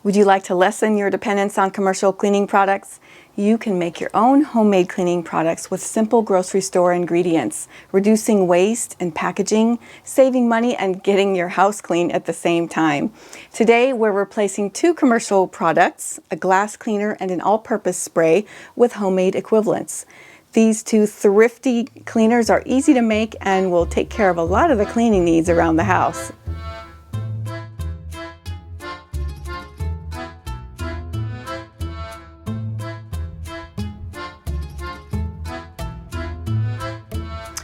Would you like to lessen your dependence on commercial cleaning products? You can make your own homemade cleaning products with simple grocery store ingredients, reducing waste and packaging, saving money, and getting your house clean at the same time. Today, we're replacing 2 commercial products, a glass cleaner and an all-purpose spray, with homemade equivalents. These 2 thrifty cleaners are easy to make and will take care of a lot of the cleaning needs around the house.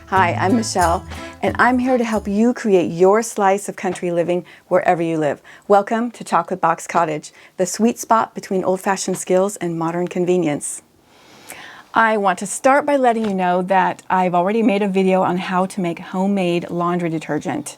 Hi, I'm Michelle, and I'm here to help you create your slice of country living wherever you live. Welcome to Chocolate Box Cottage, the sweet spot between old-fashioned skills and modern convenience. I want to start by letting you know that I've already made a video on how to make homemade laundry detergent.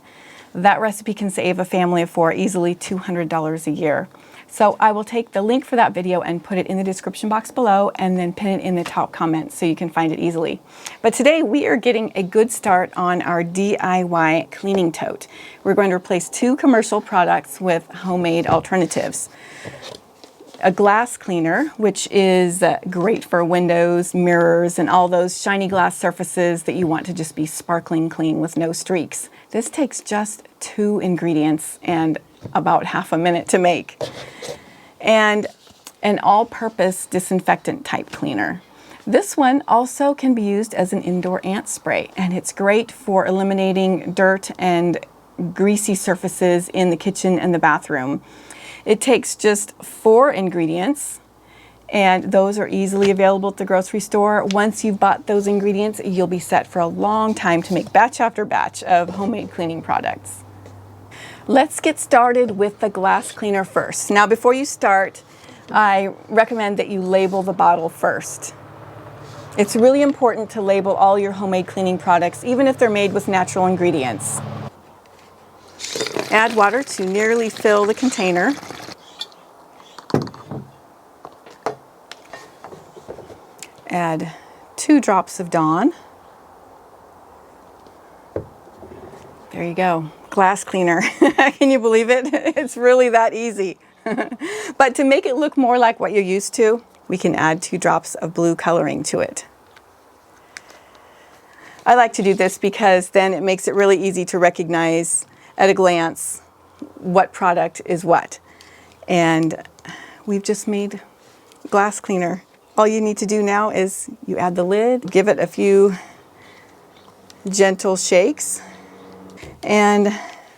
That recipe can save a family of 4 easily $200 a year. So I will take the link for that video and put it in the description box below and then pin it in the top comment so you can find it easily. But today we are getting a good start on our DIY cleaning tote. We're going to replace 2 commercial products with homemade alternatives. A glass cleaner, which is great for windows, mirrors, and all those shiny glass surfaces that you want to just be sparkling clean with no streaks. This takes just 2 ingredients and about half a minute to make. And an all-purpose disinfectant type cleaner. This one also can be used as an indoor ant spray, and it's great for eliminating dirt and greasy surfaces in the kitchen and the bathroom. It takes just 4 ingredients, and those are easily available at the grocery store. Once you've bought those ingredients, you'll be set for a long time to make batch after batch of homemade cleaning products. Let's get started with the glass cleaner first. Now, before you start, I recommend that you label the bottle first. It's really important to label all your homemade cleaning products, even if they're made with natural ingredients. Add water to nearly fill the container. Add 2 drops of Dawn. There you go, glass cleaner. Can you believe it? It's really that easy. But to make it look more like what you're used to, we can add 2 drops of blue coloring to it. I like to do this because then it makes it really easy to recognize at a glance what product is what. And we've just made glass cleaner. All you need to do now is you add the lid, give it a few gentle shakes, and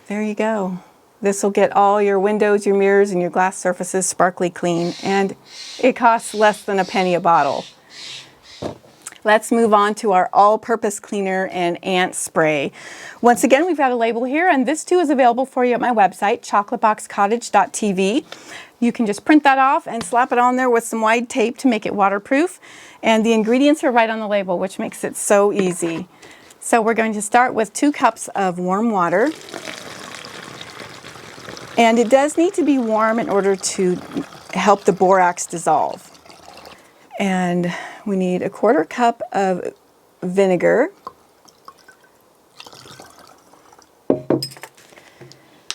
there you go. This will get all your windows, your mirrors, and your glass surfaces sparkly clean, and it costs less than a penny a bottle. Let's move on to our all-purpose cleaner and ant spray. Once again, we've got a label here, and this too is available for you at my website, chocolateboxcottage.tv. You can just print that off and slap it on there with some wide tape to make it waterproof. And the ingredients are right on the label, which makes it so easy. So we're going to start with 2 cups of warm water. And it does need to be warm in order to help the borax dissolve. And we need a 1/4 cup of vinegar.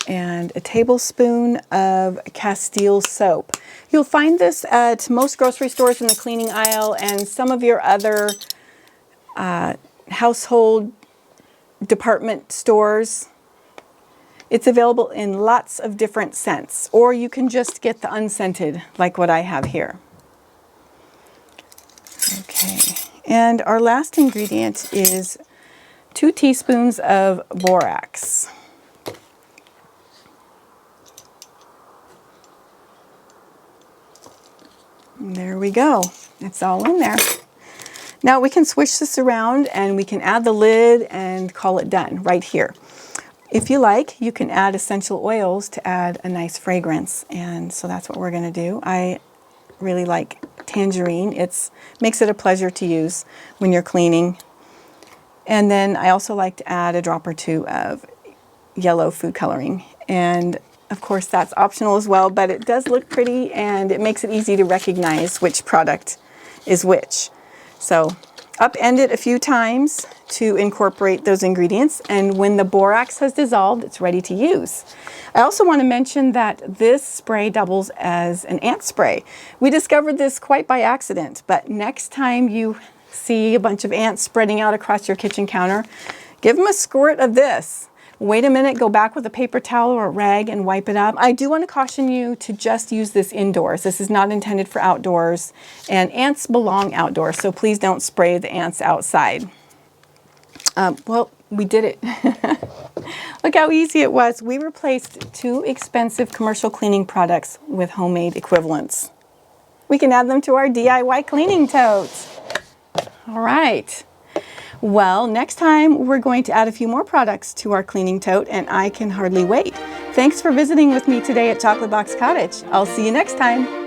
And a tablespoon of Castile soap. You'll find this at most grocery stores in the cleaning aisle and some of your other household department stores. It's available in lots of different scents, or you can just get the unscented like what I have here. Okay, and our last ingredient is 2 teaspoons of borax. There we go. It's all in there. Now we can swish this around and we can add the lid and call it done right here. If you like, you can add essential oils to add a nice fragrance, and so that's what we're going to do. I really like tangerine. It makes it a pleasure to use when you're cleaning. And then I also like to add a drop or 2 of yellow food coloring. And of course that's optional as well, but it does look pretty and it makes it easy to recognize which product is which. So Upend it a few times to incorporate those ingredients, and when the borax has dissolved, it's ready to use. I also want to mention that this spray doubles as an ant spray. We discovered this quite by accident, but next time you see a bunch of ants spreading out across your kitchen counter, give them a squirt of this. Wait a minute, go back with a paper towel or a rag and wipe it up. I do want to caution you to just use this indoors. This is not intended for outdoors, and ants belong outdoors, so please don't spray the ants outside. Well, we did it. Look how easy it was. We replaced 2 expensive commercial cleaning products with homemade equivalents. We can add them to our DIY cleaning totes. All right. Well, next time we're going to add a few more products to our cleaning tote, and I can hardly wait. Thanks for visiting with me today at Chocolate Box Cottage. I'll see you next time.